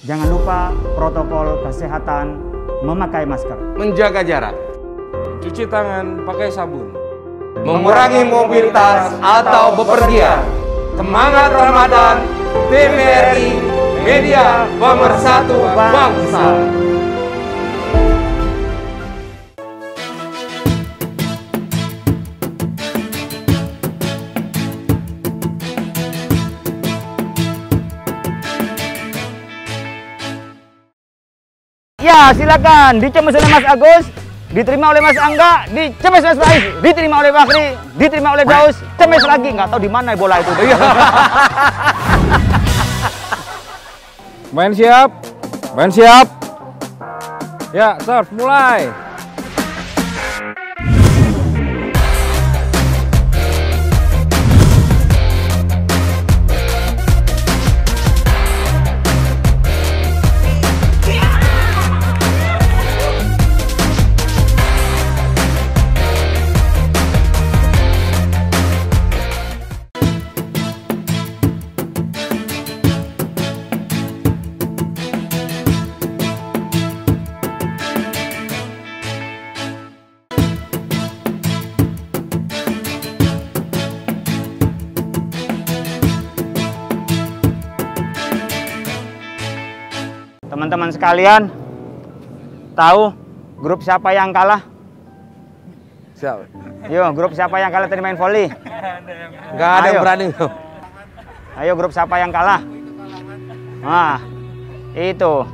Jangan lupa protokol kesehatan, memakai masker, menjaga jarak, cuci tangan pakai sabun, mengurangi mobilitas atau bepergian. Semangat Ramadan, TVRI, media pemersatu bangsa. Ya, silakan dicemes oleh Mas Agus, diterima oleh Mas Angga, dicemes Mas Faiz, diterima oleh Bakri, diterima oleh Daus, cemes lagi, nggak tahu di mana bola itu. Main siap, main siap. Ya, serve mulai. Teman-teman sekalian, tahu grup siapa yang kalah? Siap. Yo, grup siapa yang kalah tadi main volley? Nggak ada yang berani. Ayo, grup siapa yang kalah? Nah, itu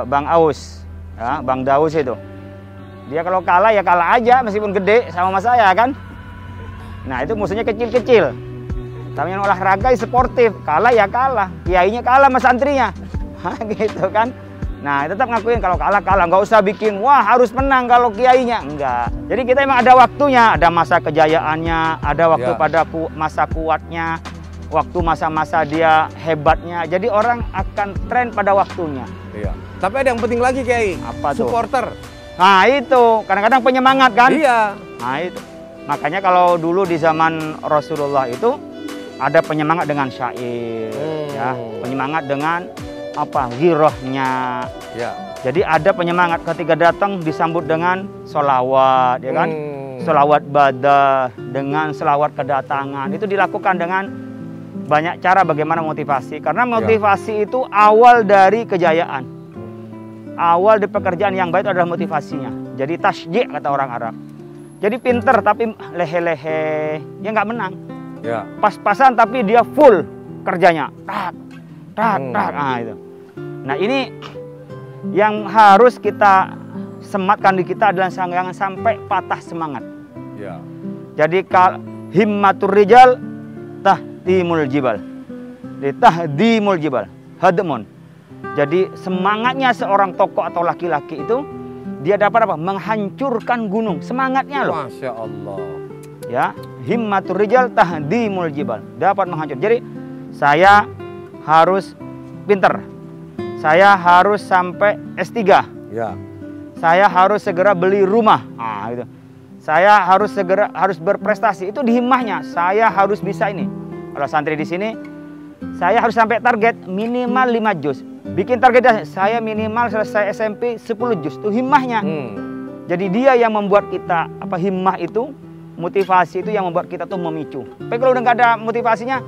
Bang Aus, ya, Bang Daus itu. Dia kalau kalah ya kalah aja, meskipun gede sama mas saya kan. Nah, itu musuhnya kecil-kecil. Tapi yang olahraga sportif, kalah ya kalah. Kiainya kalah sama santrinya. Gitu kan. Nah, tetap ngakuin kalau kalah, nggak usah bikin wah harus menang kalau kiainya, enggak. Jadi kita emang ada waktunya, ada masa kejayaannya, ada waktu pada masa kuatnya, waktu masa-masa dia hebatnya. Jadi orang akan tren pada waktunya. Iya. Tapi ada yang penting lagi, Kiai. Apa tuh? Supporter. Nah, itu kadang-kadang penyemangat kan? Iya. Nah, itu. Makanya kalau dulu di zaman Rasulullah itu ada penyemangat dengan syair, ya, penyemangat dengan apa girohnya, ya. Jadi ada penyemangat ketika datang disambut dengan solawat, ya kan, solawat badah dengan selawat kedatangan. Itu dilakukan dengan banyak cara bagaimana motivasi, karena motivasi itu awal dari kejayaan, awal dari pekerjaan yang baik adalah motivasinya. Jadi tasjik kata orang Arab. Jadi pinter tapi lehe-lehe, ya nggak menang. Ya. Pas-pasan tapi dia full kerjanya, tak. Nah, itu. Nah, ini yang harus kita sematkan di kita adalah jangan sampai patah semangat. Ya. Jadi himmatur rijal tahdimul jibal. Tahdimul jibal, hadmun. Jadi semangatnya seorang tokoh atau laki-laki itu dia dapat apa? Menghancurkan gunung. Semangatnya loh. Masya Allah. Ya, himmatur rijal tahdimul jibal. Dapat menghancur. Jadi saya harus pinter. Saya harus sampai S3. Ya. Saya harus segera beli rumah. Nah, itu. Saya harus berprestasi. Itu di himmahnya. Saya harus bisa ini. Kalau santri di sini, saya harus sampai target minimal 5 juz. Bikin target saya minimal selesai SMP 10 juz. Itu himmahnya. Jadi dia yang membuat kita himmah itu, motivasi itu yang membuat kita tuh memicu. Tapi kalau udah nggak ada motivasinya,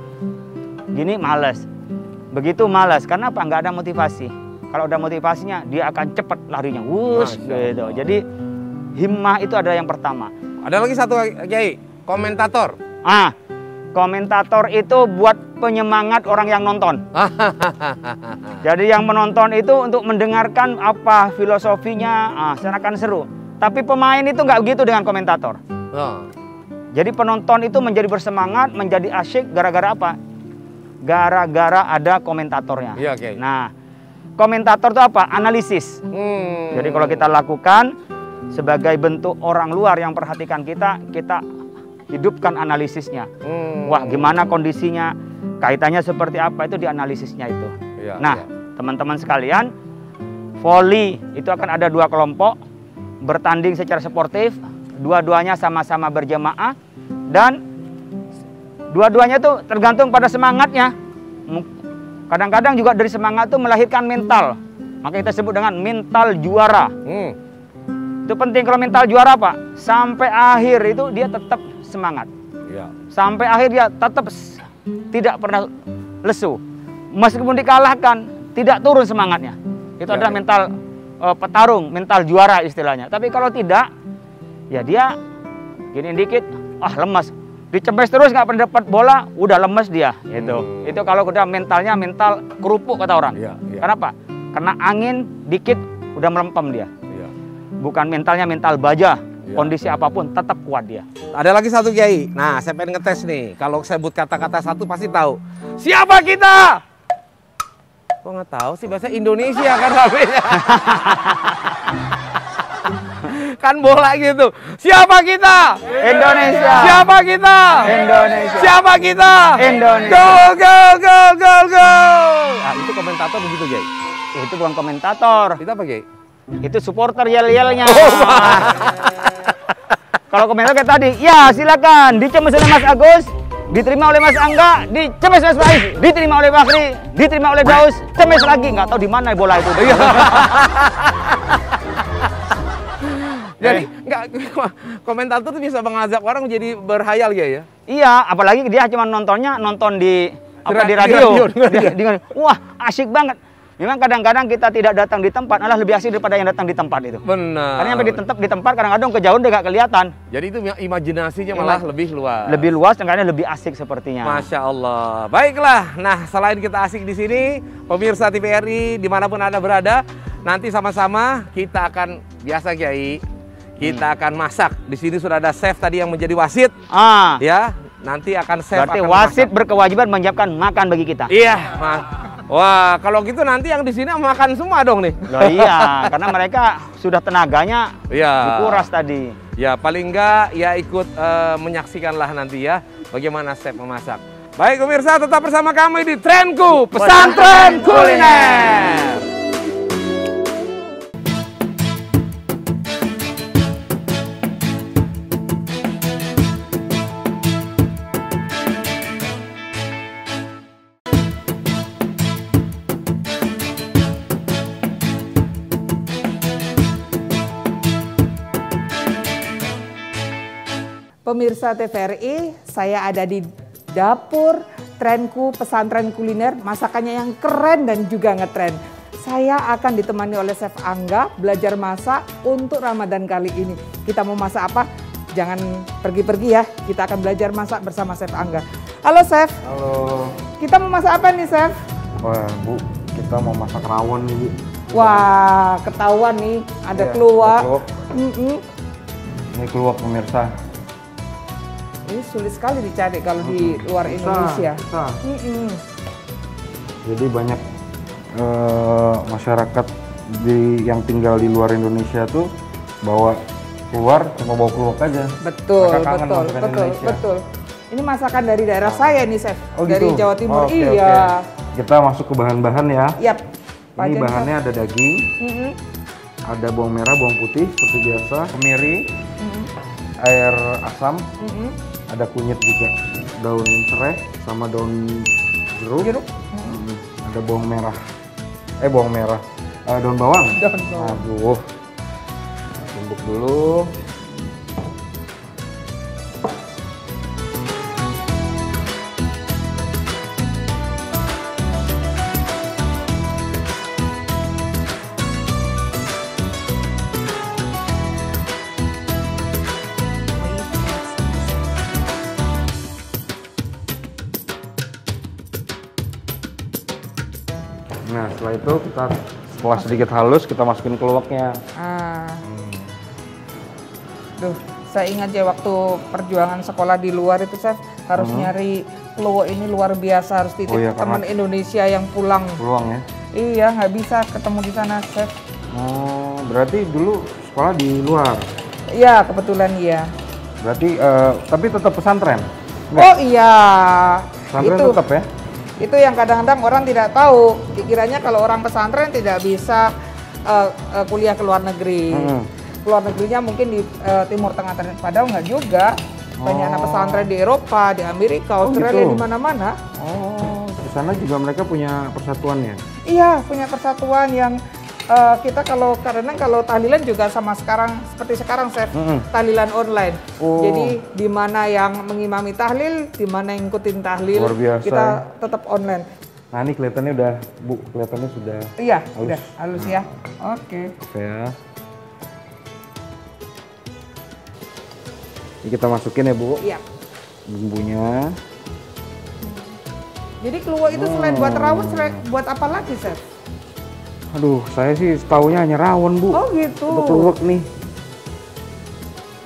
gini males. Begitu malas, karena apa? Nggak ada motivasi. Kalau udah motivasinya, dia akan cepat larinya, gitu. Jadi himmah itu adalah yang pertama. Ada lagi satu, Kiai, komentator. Komentator itu buat penyemangat orang yang nonton. Jadi yang menonton itu untuk mendengarkan apa filosofinya, seakan seru. Tapi pemain itu nggak begitu dengan komentator. Jadi penonton itu menjadi bersemangat, menjadi asyik gara-gara apa? Gara-gara ada komentatornya. Iya, okay. Nah, komentator itu apa? Analisis. Jadi kalau kita lakukan sebagai bentuk orang luar yang perhatikan kita hidupkan analisisnya. Wah, gimana kondisinya, kaitannya seperti apa, itu dianalisisnya itu. Iya, nah, teman-teman sekalian, voli itu akan ada 2 kelompok bertanding secara sportif, dua-duanya sama-sama berjamaah dan dua-duanya tuh tergantung pada semangatnya. Kadang-kadang juga dari semangat itu melahirkan mental. Maka kita sebut dengan mental juara. Itu penting kalau mental juara, Pak. Sampai akhir itu dia tetap semangat. Ya. Sampai akhir dia tetap tidak pernah lesu. Meskipun dikalahkan, tidak turun semangatnya. Itu adalah mental petarung, mental juara istilahnya. Tapi kalau tidak, ya dia gini dikit, lemas. Dicempes terus nggak pernah dapat bola, udah lemes dia. Itu kalau udah mentalnya mental kerupuk kata orang. Kenapa? Karena angin dikit udah melempem dia. Bukan mentalnya mental baja. Kondisi apapun tetap kuat dia. Ada lagi satu Kiai. Nah, saya pengen ngetes nih. Kalau saya sebut kata-kata satu pasti tahu. Siapa kita? Kok nggak tahu sih, bahasa Indonesia kan namanya. Kan bola gitu. Siapa kita? Indonesia. Siapa kita? Indonesia. Siapa kita? Indonesia. Go. Nah, itu komentator begitu, Kiai. Itu bukan komentator. Itu apa, Kiai? Itu supporter yel-yelnya. Kalau komentar kayak tadi, ya silakan dicemes oleh Mas Agus, diterima oleh Mas Angga, dicemes Mas Faiz, diterima oleh Bakri, diterima oleh Daus, cemes lagi, nggak tahu di mana bola itu. Jadi nggak, komentator tuh bisa mengajak orang jadi berhayal ya? Iya, apalagi dia cuma nonton di radio. Wah, asyik banget. Memang kadang-kadang kita tidak datang di tempat, malah lebih asik daripada yang datang di tempat itu. Benar. Karena sampai di tempat kadang-kadang kejauhan udah nggak kelihatan. Jadi itu imajinasinya malah lebih luas. Lebih luas dan kadang lebih asik sepertinya. Masya Allah. Baiklah. Nah, selain kita asik di sini, pemirsa TVRI dimanapun Anda berada, nanti sama-sama kita akan biasa Kiai. Kita akan masak. Di sini sudah ada chef tadi yang menjadi wasit. Ya, nanti akan chef. Berarti wasit berkewajiban menyiapkan makan bagi kita. Iya, wah, kalau gitu nanti yang di sini makan semua dong nih. Loh iya, karena mereka sudah tenaganya dikuras tadi. Ya, paling enggak ya ikut menyaksikanlah nanti ya bagaimana chef memasak. Baik pemirsa, tetap bersama kami di Trenku Pesantren Kuliner. Pemirsa TVRI, saya ada di dapur Trenku Pesantren Kuliner, masakannya yang keren dan juga ngetren. Saya akan ditemani oleh Chef Angga belajar masak untuk Ramadan kali ini. Kita mau masak apa? Jangan pergi-pergi ya, kita akan belajar masak bersama Chef Angga. Halo Chef. Halo. Kita mau masak apa nih Chef? Wah Bu, kita mau masak rawon nih Bu. Wah, ketahuan nih, ada keluak. Ini keluak pemirsa. Ini sulit sekali dicari kalau di luar Indonesia. Jadi banyak masyarakat yang tinggal di luar Indonesia tuh bawa keluar cuma bawa keluak aja. Betul. Ini masakan dari daerah saya nih Chef. Dari gitu? Jawa Timur. Oke. Kita masuk ke bahan-bahan ya. Yap. Ini bahannya ada daging, ada bawang merah, bawang putih seperti biasa, kemiri, air asam. Ada kunyit juga, daun serai sama daun jeruk. Ada bawang merah, daun bawang. Aduh, tumbuk dulu. Nah, setelah itu setelah sedikit halus kita masukin keluaknya. Duh, saya ingat ya waktu perjuangan sekolah di luar itu Chef harus nyari keluak ini luar biasa, harus titip teman Indonesia yang pulang. Ya? Iya, nggak bisa ketemu di sana Chef. Oh, berarti dulu sekolah di luar? Iya, kebetulan iya. Berarti tapi tetap pesantren? Enggak? Oh iya. Pesantren itu tetap ya? Itu yang kadang-kadang orang tidak tahu. Dikiranya kalau orang pesantren tidak bisa kuliah ke luar negeri. Keluar negerinya mungkin di Timur Tengah, padahal nggak juga. Banyak anak pesantren di Eropa, di Amerika, Australia, di mana-mana. Oh, sana juga mereka punya persatuannya. Iya, punya persatuan yang kita kalau tahlilan juga sama sekarang seperti sekarang Chef, tahlilan online. Oh. Jadi di mana yang mengimami tahlil, di mana yang ngikutin tahlil, Luar biasa, kita ya. tetap online. Nah ini kelihatannya udah, Bu, kelihatannya sudah Iya, halus. udah halus ya. Oke. Oke ya. Ini kita masukin ya, Bu, Iya. bumbunya. Jadi keluar itu selain buat rawon, buat apa lagi, Chef? Aduh, saya sih taunya hanya rawon, Bu. Oh gitu. Untuk keluak nih.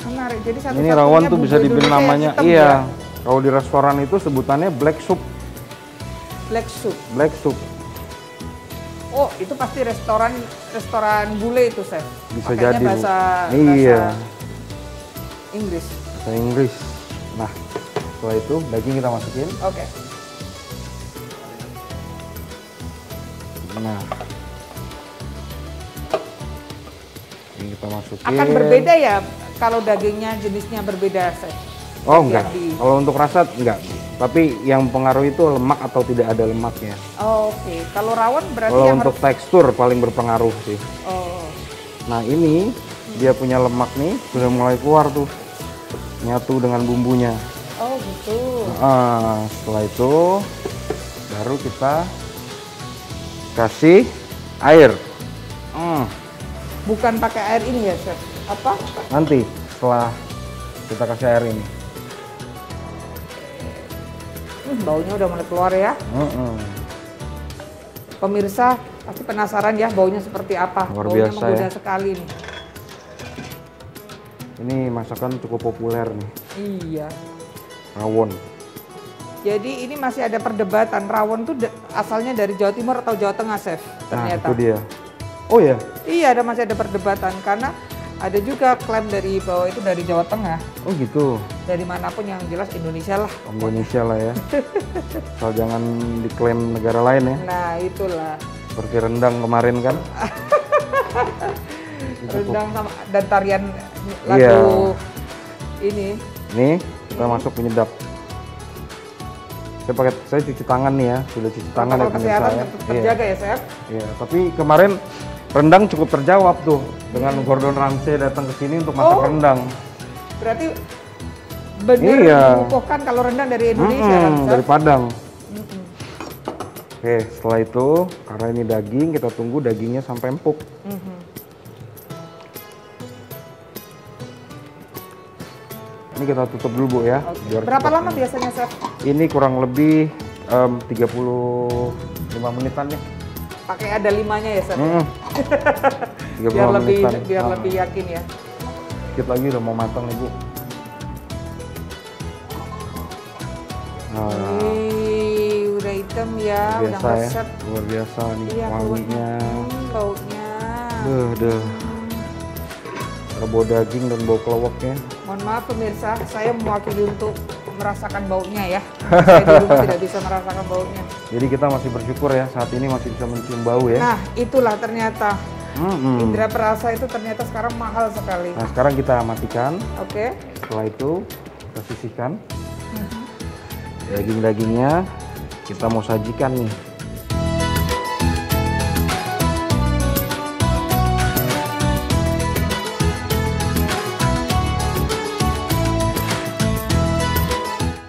Menarik. Jadi Ini rawon tuh bisa dibilang namanya, hitam, iya. ya? Kalau di restoran itu sebutannya black soup. Black soup. Black soup. Oh, itu pasti restoran bule itu, Chef. Bisa Pakainya jadi, Bu. bahasa Iya. Inggris. Bahasa Inggris. Nah, setelah itu daging kita masukin. Oke. Nah, ini kita masukin. Akan berbeda ya kalau dagingnya jenisnya berbeda, Chef? Oh enggak, Yang kalau untuk rasa enggak. Tapi yang pengaruh itu lemak atau tidak ada lemaknya. Oh, oke. Kalau rawon berarti Kalau yang untuk tekstur paling berpengaruh sih. Oh. Nah ini dia punya lemak nih, sudah mulai keluar tuh. Nyatu dengan bumbunya. Oh, gitu. Setelah itu baru kita kasih air. Bukan pakai air ini ya, Chef? Apa? Nanti setelah kita kasih air ini. Baunya udah mulai keluar ya. Pemirsa pasti penasaran ya baunya seperti apa. Luar Baunya biasa menggoda ya. sekali nih. Ini masakan cukup populer nih, Iya. rawon. Jadi ini masih ada perdebatan rawon tuh asalnya dari Jawa Timur atau Jawa Tengah, Chef? Ternyata. Nah itu dia. Oh ya? Iya, masih ada perdebatan karena ada juga klaim dari bahwa itu dari Jawa Tengah. Oh gitu. Dari manapun yang jelas Indonesia lah. Indonesia lah ya. Asal jangan diklaim negara lain ya. Nah, itulah. Seperti rendang kemarin kan. Rendang sama dan tarian lagu Iya. ini. Nih kita masuk penyedap. Saya cuci tangan nih ya, sudah cuci tangan ya Protokol pemirsa kesehatan ya. tetap terjaga ya, Chef? Iya, tapi kemarin rendang cukup terjawab tuh dengan Gordon Ramsay datang ke sini untuk masak rendang. Berarti benar Iya. mengukuhkan kalau rendang dari Indonesia kan, Chef? Dari Padang. Oke, setelah itu karena ini daging, kita tunggu dagingnya sampai empuk. Ini kita tutup dulu, Bu ya. Biar Berapa cepat lama ini. biasanya, Chef? Ini kurang lebih 35 menitan ya. Pakai ada limanya ya, Chef? 35 Biar lebih menitan. lebih yakin ya. Dikit lagi udah mau matang nih, Bu. Nah, Wih, udah hitam ya, udah biasa ya. ngeset. Luar biasa nih Iya, wanginya. baunya. Duh. Ada bau daging dan bau keleweknya. Mohon maaf pemirsa, saya mewakili untuk merasakan baunya ya. Saya di rumah tidak bisa merasakan baunya. Jadi kita masih bersyukur ya saat ini masih bisa mencium bau ya. Nah, itulah ternyata. Nah Indra perasa itu ternyata sekarang mahal sekali. sekarang kita matikan. Oke. Setelah itu kita sisihkan. Daging-dagingnya kita mau sajikan nih.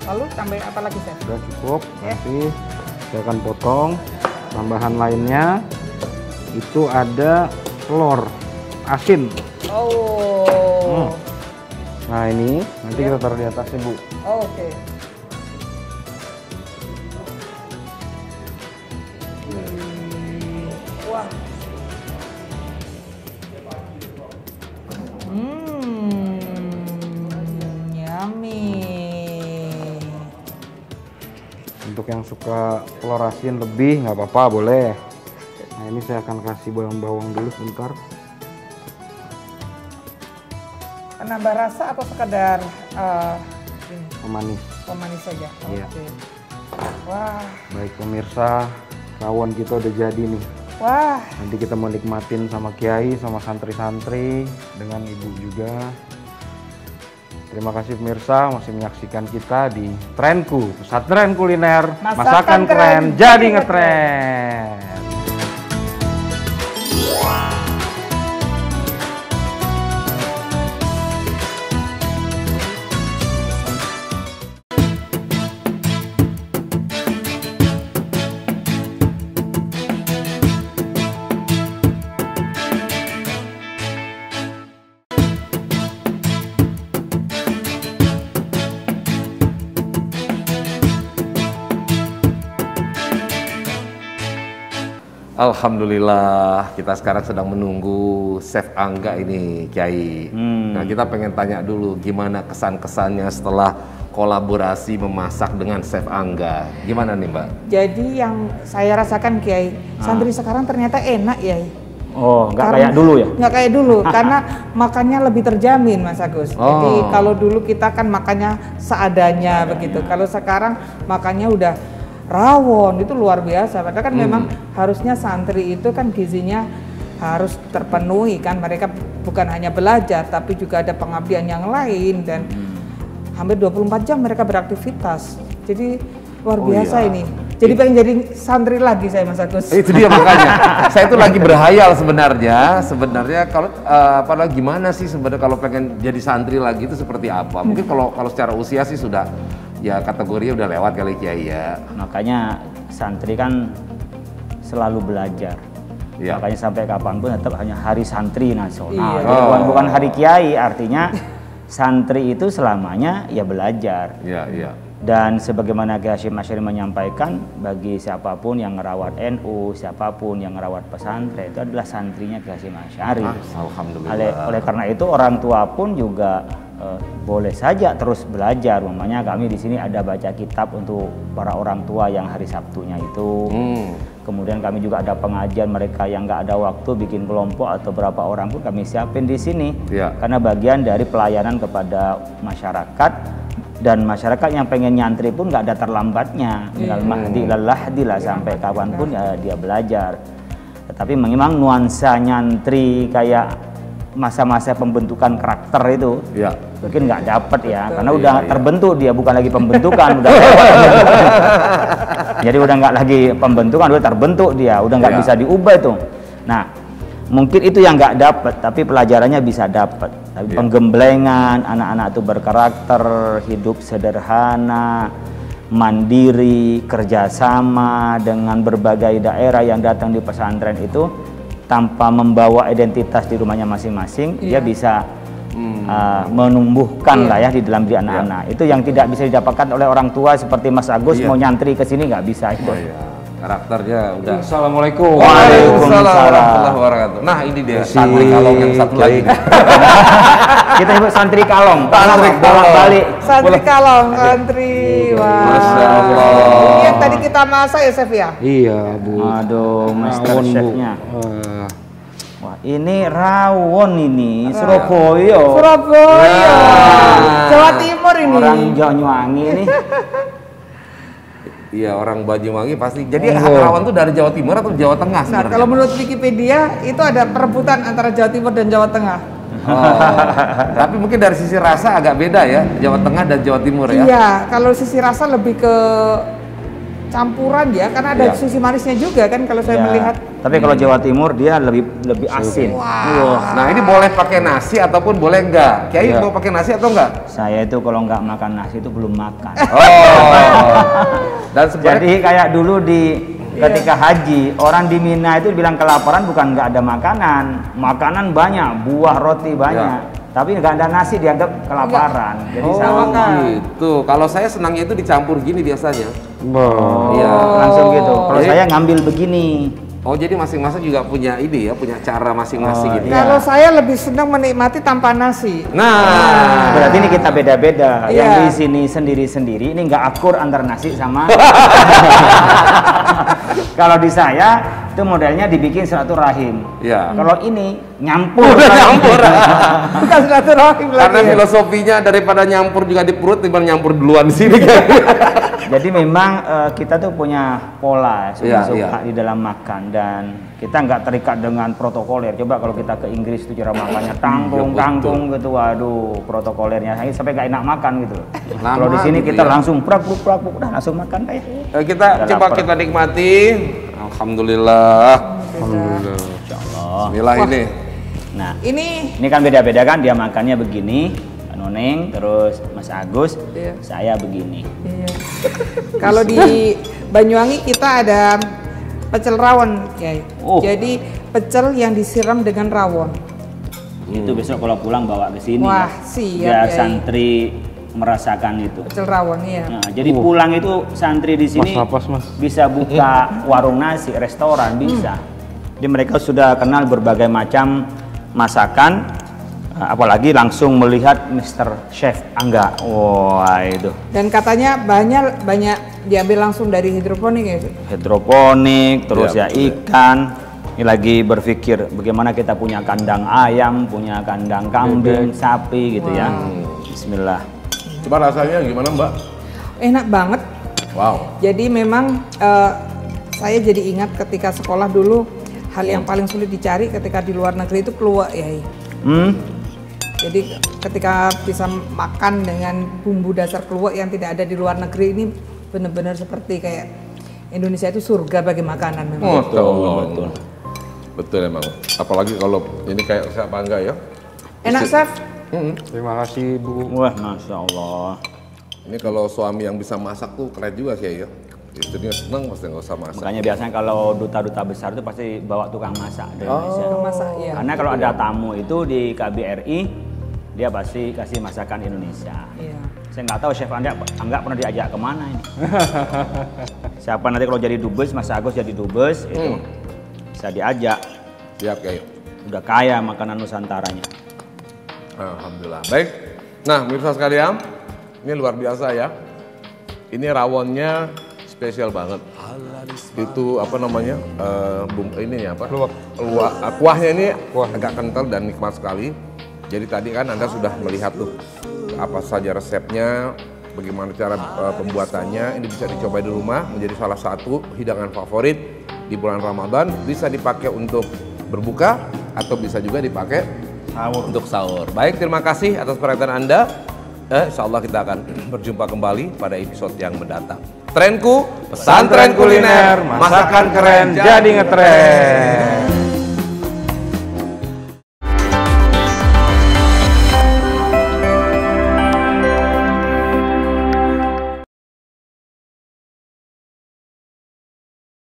Lalu tambahin apa lagi, Chef? Sudah cukup. Nanti saya akan potong. Tambahan lainnya itu ada telur asin. Oh. Nah ini nanti kita taruh di atasnya, Bu. Oke. Wah. Yummy. Untuk yang suka telur asin lebih nggak apa-apa, boleh. Nah ini saya akan kasih bawang-bawang dulu sebentar. Penambah rasa atau sekedar ini, Pemanis. pemanis saja? Iya. Oke. Wah, Baik pemirsa, rawon kita udah jadi nih. wah. Nanti kita mau nikmatin sama kiai, sama santri-santri, dengan ibu juga. Terima kasih pemirsa masih menyaksikan kita di Trenku, Pesantren Kuliner, masakan keren jadi ngetren. Alhamdulillah, kita sekarang sedang menunggu Chef Angga ini, Kiai. Nah, kita pengen tanya dulu gimana kesan-kesannya setelah kolaborasi memasak dengan Chef Angga. Gimana nih, Mbak? Jadi yang saya rasakan, Kiai, santri sekarang ternyata enak ya. Oh, nggak kayak dulu ya? Nggak kayak dulu, karena makannya lebih terjamin, Mas Agus. Jadi kalau dulu kita kan makannya seadanya begitu. Kalau sekarang makannya udah rawon, itu luar biasa. Padahal kan memang harusnya santri itu kan gizinya harus terpenuhi kan. Mereka bukan hanya belajar, tapi juga ada pengabdian yang lain. Dan hampir 24 jam mereka beraktivitas. Jadi luar biasa ini. Jadi pengen jadi santri lagi saya, Mas Agus. Itu dia makanya. Saya itu lagi berhayal sebenarnya. Sebenarnya kalau apalagi gimana sih sebenarnya kalau pengen jadi santri lagi itu seperti apa? Mungkin kalau secara usia sih sudah ya kategorinya udah lewat kali Kiai ya. Makanya santri kan selalu belajar. Ya. Makanya sampai kapanpun tetap hanya hari santri nasional. Bukan hari kiai, artinya santri itu selamanya ya belajar. Iya. Dan sebagaimana Kiai Hasyim Asy'ari menyampaikan, bagi siapapun yang merawat NU, siapapun yang merawat pesantren itu adalah santrinya Kiai Hasyim Asy'ari. Alhamdulillah. Oleh karena itu orang tua pun juga boleh saja terus belajar. Umpamanya kami di sini ada baca kitab untuk para orang tua yang hari Sabtunya itu. Kemudian kami juga ada pengajian mereka yang nggak ada waktu bikin kelompok atau berapa orang pun kami siapin di sini. Karena bagian dari pelayanan kepada masyarakat, dan masyarakat yang pengen nyantri pun nggak ada terlambatnya. Minal mahdi ilal lahdi lah, sampai kapanpun ya dia belajar. Tetapi memang nuansa nyantri kayak masa-masa pembentukan karakter itu mungkin nggak dapet ya. Karena udah terbentuk dia, bukan lagi pembentukan, udah jadi udah nggak lagi pembentukan, udah terbentuk dia, udah nggak bisa diubah itu. Nah, mungkin itu yang nggak dapet, tapi pelajarannya bisa dapet. Tapi penggemblengan anak-anak itu berkarakter, hidup sederhana, mandiri, kerjasama dengan berbagai daerah yang datang di pesantren itu tanpa membawa identitas di rumahnya masing-masing, dia bisa menumbuhkan lah ya di dalam diri anak-anak. Itu yang tidak bisa didapatkan oleh orang tua seperti Mas Agus mau nyantri ke sini nggak bisa itu. Karakternya udah. Assalamualaikum. Waalaikumsalam warahmatullahi wabarakatuh. Nah, ini dia santri kalong yang satu lagi. Kita sebut santri kalong. Santri kalong. Balik. Santri kalong, santri. Wah. Masya Allah. Ini yang tadi kita masak ya, Chef ya? Iya, Bu. Aduh, master Rawon, Bu. chefnya. Wah, ini rawon ini, Surabaya. Surabaya. Jawa Timur ini. Orang Banyuwangi ini. Iya, orang Banyuwangi pasti. Jadi rawon itu dari Jawa Timur atau Jawa Tengah Nah, sebenarnya? kalau menurut Wikipedia itu ada perebutan antara Jawa Timur dan Jawa Tengah. Tapi mungkin dari sisi rasa agak beda ya, Jawa Tengah dan Jawa Timur ya. Iya, kalau sisi rasa lebih ke campuran ya, karena ada sisi manisnya juga kan kalau saya melihat. Tapi kalau Jawa Timur dia lebih asin. Nah, ini boleh pakai nasi ataupun boleh enggak? Kiai mau pakai nasi atau enggak? Saya itu kalau nggak makan nasi itu belum makan. Dan Jadi kayak dulu ketika haji, orang di Mina itu bilang kelaparan bukan nggak ada makanan. Makanan banyak, buah, roti banyak. Tapi nggak ada nasi dianggap kelaparan. Jadi sama gitu. Kalau saya senangnya itu dicampur gini biasanya. Langsung gitu. Kalau saya ngambil begini. Oh, jadi masing-masing juga punya ini ya, punya cara masing-masing gitu. Kalau saya lebih senang menikmati tanpa nasi. Nah, berarti ini kita beda-beda. Yang di sini sendiri-sendiri, ini nggak akur antara nasi sama. Kalau di saya itu modelnya dibikin silaturahim. Kalau ini nyampur. Bukan silaturahim lagi. Karena filosofinya daripada nyampur juga di perut, timbang nyampur duluan di sini. Jadi memang kita tuh punya pola suka di dalam makan dan kita nggak terikat dengan protokoler. Coba kalau kita ke Inggris tuh cara makannya tanggung gitu, waduh protokolernya sampai nggak enak makan gitu. Kalau di sini kita langsung prak udah langsung makan kayak. Kita coba kita nikmati. Alhamdulillah. Alhamdulillah. Insyaallah. Bismillah ini. Nah, ini kan beda-beda kan dia makannya begini, Noneng, terus Mas Agus, saya begini. Iya. Kalau di Banyuwangi kita ada pecel rawon, ya. Jadi pecel yang disiram dengan rawon. Itu besok kalau pulang bawa ke sini. Wah, ya. siap. Biar santri merasakan itu. Pecel rawon, iya. Nah, jadi pulang itu santri di sini bisa buka warung nasi, restoran bisa. Jadi mereka sudah kenal berbagai macam masakan, apalagi langsung melihat Mr. Chef Angga. Wah itu. Dan katanya banyak diambil langsung dari hidroponik ya. Hidroponik, terus ya ikan. Ini lagi berpikir bagaimana kita punya kandang ayam, punya kandang kambing, sapi gitu ya. Bismillah. Coba rasanya gimana Mbak? Enak banget. Wow. Jadi memang saya jadi ingat ketika sekolah dulu. Hal yang paling sulit dicari ketika di luar negeri itu keluak ya. Jadi ketika bisa makan dengan bumbu dasar keluak yang tidak ada di luar negeri ini benar-benar seperti kayak Indonesia itu surga bagi makanan memang. Betul emang. Apalagi kalau ini kayak saya bangga ya. Enak Chef. Terima kasih Bu. Wah Masya Allah. Ini kalau suami yang bisa masak tuh keren juga sih ya. Istrinya senang pasti nggak usah masak. Makanya biasanya kalau duta-duta besar itu pasti bawa tukang masak dari Indonesia. Masak, iya. Karena kalau ada tamu itu di KBRI, dia pasti kasih masakan Indonesia. Iya. Saya nggak tahu Chef Angga pernah diajak kemana ini. Siapa nanti kalau jadi dubes, Mas Agus jadi dubes, itu bisa diajak. Siap kayak. Udah kaya makanan Nusantaranya. Alhamdulillah. Baik. Nah, pemirsa sekalian, ini luar biasa ya. Ini rawonnya spesial banget. Itu apa namanya? Ini apa? Kuahnya ini agak kental dan nikmat sekali. Jadi tadi kan Anda sudah melihat tuh apa saja resepnya, bagaimana cara pembuatannya. Ini bisa dicoba di rumah, menjadi salah satu hidangan favorit di bulan Ramadan. Bisa dipakai untuk berbuka atau bisa juga dipakai untuk sahur. Baik, terima kasih atas perhatian Anda. Insya Allah kita akan berjumpa kembali pada episode yang mendatang. Trenku, pesantren kuliner, masakan keren jadi ngetren.